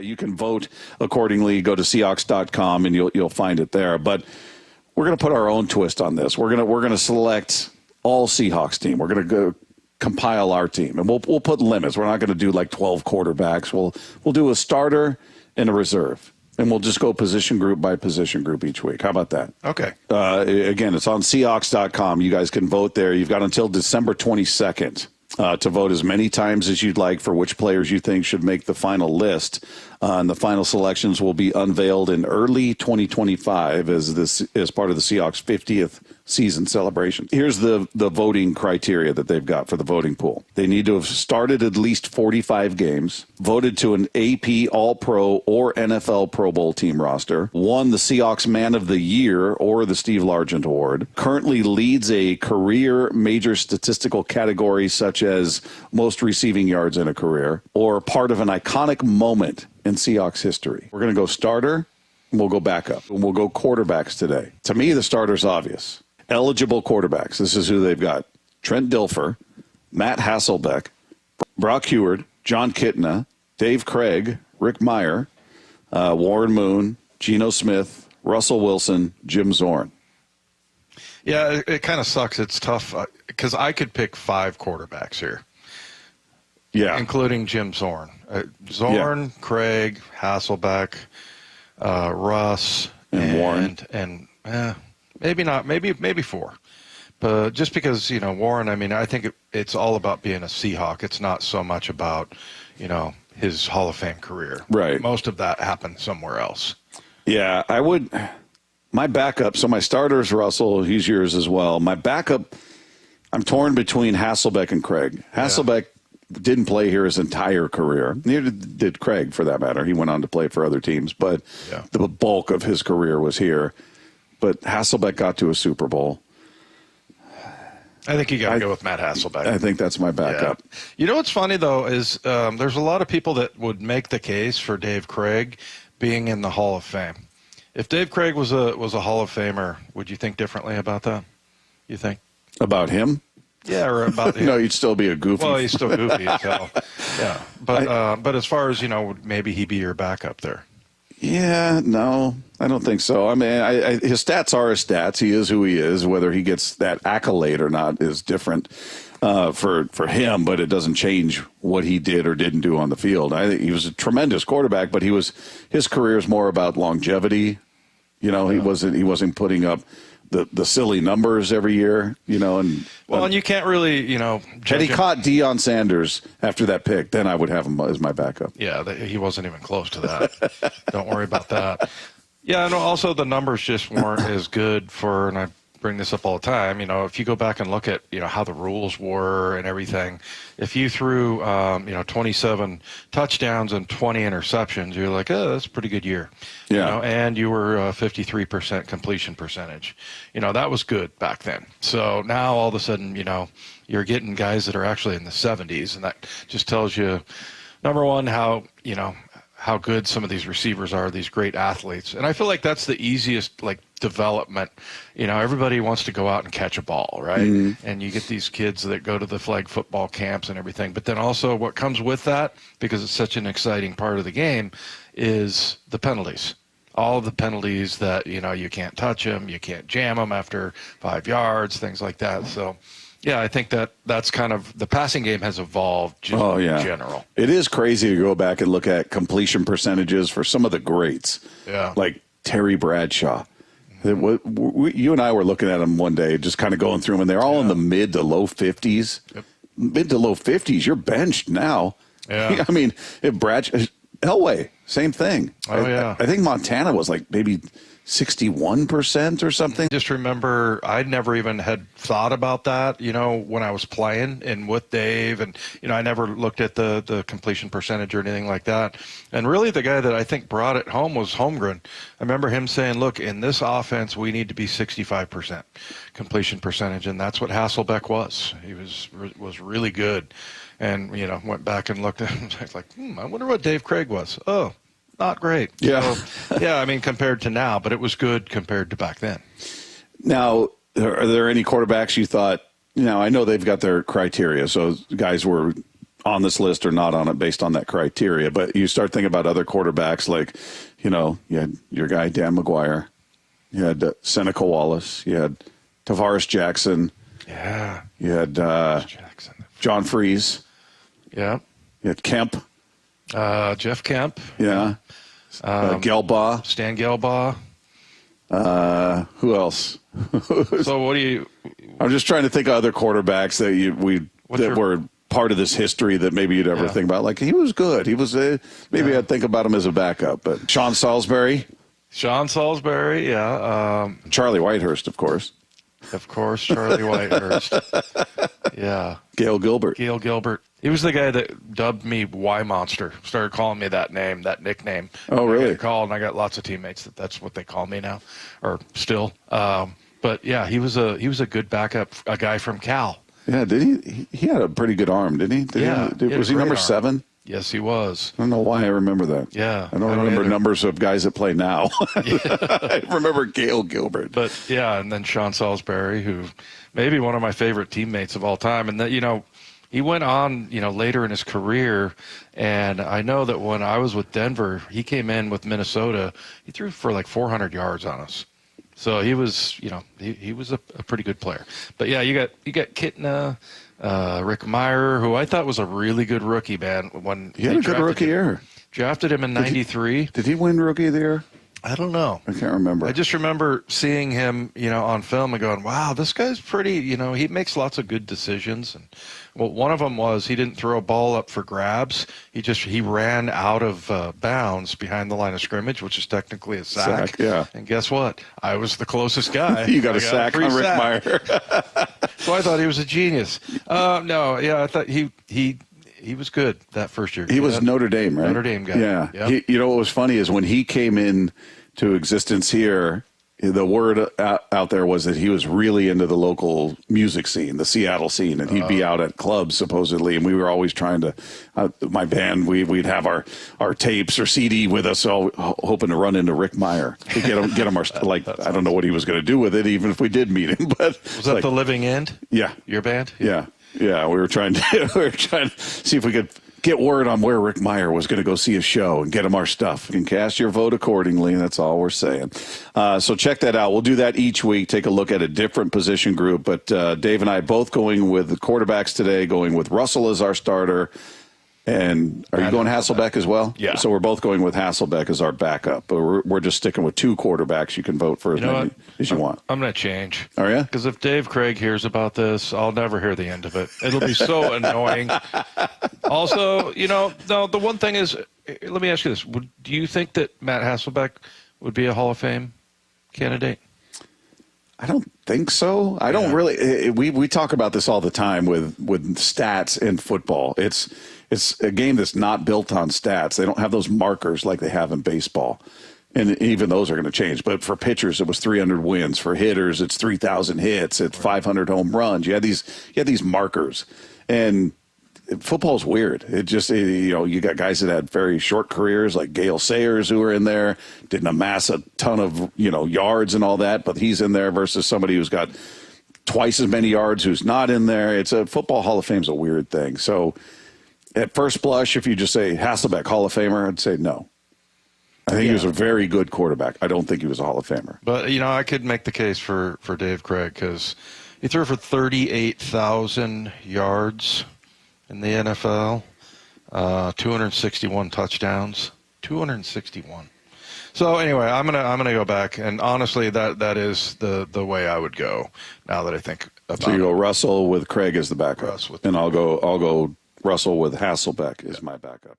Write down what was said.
You can vote accordingly. Go to Seahawks.com and you'll find it there. But we're going to put our own twist on this. We're going to select all Seahawks team. We're going to go compile our team, and we'll put limits. We're not going to do like 12 quarterbacks. We'll do a starter and a reserve, and we'll just go position group by position group each week. How about that? Okay. Again, it's on Seahawks.com. You guys can vote there. You've got until December 22nd. To vote as many times as you'd like for which players you think should make the final list. And the final selections will be unveiled in early 2025 as part of the Seahawks' 50th season celebration. Here's the voting criteria that they've got for the voting pool. They need to have started at least 45 games, voted to an AP All-Pro or NFL Pro Bowl team roster, won the Seahawks Man of the Year or the Steve Largent Award, currently leads a career major statistical category such as most receiving yards in a career, or part of an iconic moment in Seahawks history. We're going to go starter, and we'll go backup, and we'll go quarterbacks today. To me, the starter's obvious. Eligible quarterbacks. This is who they've got. Trent Dilfer, Matt Hasselbeck, Brock Heward, John Kitna, Dave Craig, Rick Meyer, Warren Moon, Geno Smith, Russell Wilson, Jim Zorn. Yeah, it kind of sucks. It's tough because I could pick 5 quarterbacks here. Yeah. Including Jim Zorn. Zorn, yeah. Craig, Hasselbeck, Russ, and Warren. And maybe not, maybe 4. But just because, Warren, I think it's all about being a Seahawk. It's not so much about, his Hall of Fame career. Right. Most of that happened somewhere else. Yeah, I would. My backup, so my starter's Russell, he's yours as well. My backup, I'm torn between Hasselbeck and Craig. Hasselbeck didn't play here his entire career. Neither did Craig, for that matter. He went on to play for other teams, but the bulk of his career was here. But Hasselbeck got to a Super Bowl. I think you got to go with Matt Hasselbeck. I think that's my backup. Yeah. You know what's funny, though, is there's a lot of people that would make the case for Dave Craig being in the Hall of Fame. If Dave Craig was a Hall of Famer, would you think differently about that? You think? About him? Yeah, or about him. No, you'd still be a goofy. Well, he's still goofy. So, yeah. But as far as, maybe he be your backup there. Yeah, no, I don't think so. His stats are his stats. He is who he is. Whether he gets that accolade or not is different for him, but it doesn't change what he did or didn't do on the field. I think he was a tremendous quarterback, but his career is more about longevity. He wasn't putting up the silly numbers every year, and you can't really, had he caught Deion Sanders after that pick, then I would have him as my backup. Yeah, he wasn't even close to that. Don't worry about that. Yeah, and also the numbers just weren't as good for, and I bring this up all the time, if you go back and look at, how the rules were and everything, if you threw, 27 touchdowns and 20 interceptions, you're like, oh, that's a pretty good year. Yeah. And you were 53% completion percentage. That was good back then. So now all of a sudden, you're getting guys that are actually in the 70s, and that just tells you, number one, how good some of these receivers are, these great athletes. And I feel like that's the easiest, development. Everybody wants to go out and catch a ball, right? Mm-hmm. And you get these kids that go to the flag football camps and everything. But then also what comes with that, because it's such an exciting part of the game, is the penalties. All of the penalties that, you can't touch them, you can't jam them after 5 yards, things like that. So, yeah, I think that's kind of the passing game has evolved in general. It is crazy to go back and look at completion percentages for some of the greats, like Terry Bradshaw. You and I were looking at them one day, just kind of going through them, and they're all in the mid to low 50s. Yep. Mid to low 50s, you're benched now. Yeah. If Elway, same thing. I think Montana was maybe 61% or something. Just remember, I never even had thought about that, when I was playing and with Dave, and, I never looked at the completion percentage or anything like that. And really the guy that I think brought it home was Holmgren. I remember him saying, look, in this offense, we need to be 65% completion percentage. And that's what Hasselbeck was. He was really good. And, went back and looked at him like, I wonder what Dave Craig was. Oh, not great. Yeah. So, compared to now, but it was good compared to back then. Now, are there any quarterbacks you thought, I know they've got their criteria, so guys were on this list or not on it based on that criteria. But you start thinking about other quarterbacks, like, you had your guy Dan McGuire, you had Seneca Wallace, you had Tavares Jackson, you had John Freese, you had Kemp, Jeff Kemp, Gelbaugh, Stan Gelbaugh. Who else? So what do you? I'm just trying to think of other quarterbacks that were part of this history that maybe you'd ever think about. Like, he was good. He was maybe I'd think about him as a backup. But Sean Salisbury, Charlie Whitehurst, of course, Charlie Whitehurst, Gail Gilbert. He was the guy that dubbed me Y Monster. Started calling me that nickname. Oh, really? I got and I got lots of teammates that's what they call me now, or still. But yeah, he was a good backup, a guy from Cal. Yeah, did he had a pretty good arm, didn't he? Was he number 7? Yes, he was. I don't know why I remember that. Yeah. I don't remember numbers of guys that play now. I remember Gail Gilbert. But yeah, and then Sean Salisbury, who may be one of my favorite teammates of all time. And that, he went on, later in his career, and I know that when I was with Denver, he came in with Minnesota. He threw for like 400 yards on us. So he was, he was a pretty good player. But yeah, you got Kitna, Rick Meyer, who I thought was a really good rookie, man. When he had a good rookie year. Drafted him in '93. Did he win Rookie of the Year? I don't know. I can't remember. I just remember seeing him, on film and going, wow, this guy's pretty, he makes lots of good decisions. And well, one of them was he didn't throw a ball up for grabs. He ran out of bounds behind the line of scrimmage, which is technically a sack. Yeah. And guess what? I was the closest guy. You got a sack on Rick Meyer. So I thought he was a genius. I thought he was good that first year. He was Notre Dame, right? Notre Dame guy. Yeah. Yep. What was funny is when he came in to existence here, the word out there was that he was really into the local music scene, the Seattle scene, and he'd be out at clubs supposedly. And we were always trying to, my band, we'd have our tapes or CD with us, all hoping to run into Rick Meyer to get him our I don't know what he was going to do with it, even if we did meet him. But was that The Living End? Yeah, your band? Yeah. We were trying to see if we could get word on where Rick Meyer was going to go see a show and get him our stuff. You can cast your vote accordingly. That's all we're saying. So check that out. We'll do that each week. Take a look at a different position group. But Dave and I both going with the quarterbacks today, going with Russell as our starter. And are you going Hasselbeck as well? Yeah. So we're both going with Hasselbeck as our backup. But we're just sticking with 2 quarterbacks. You can vote for as many as you want. I'm going to change. Are you? Because if Dave Craig hears about this, I'll never hear the end of it. It'll be so annoying. Also, the one thing is, let me ask you this. Do you think that Matt Hasselbeck would be a Hall of Fame candidate? I don't think so. I don't really. We talk about this all the time with stats in football. It's a game that's not built on stats. They don't have those markers like they have in baseball. And even those are going to change. But for pitchers, it was 300 wins. For hitters, it's 3,000 hits. It's 500 home runs. You had these markers. And football's weird. It just, you got guys that had very short careers like Gale Sayers who were in there, didn't amass a ton of, yards and all that, but he's in there versus somebody who's got twice as many yards who's not in there. It's a football Hall of Fame's a weird thing. So at first blush, if you just say Hasselbeck Hall of Famer, I'd say no. I think he was a very good quarterback. I don't think he was a Hall of Famer. But, I could make the case for Dave Craig because he threw for 38,000 yards in the NFL, 261 touchdowns, 261. So anyway, I'm gonna go back, and honestly, that is the way I would go now that I think about it. So you go Russell with Craig as the backup, and I'll go Russell with Hasselbeck as my backup.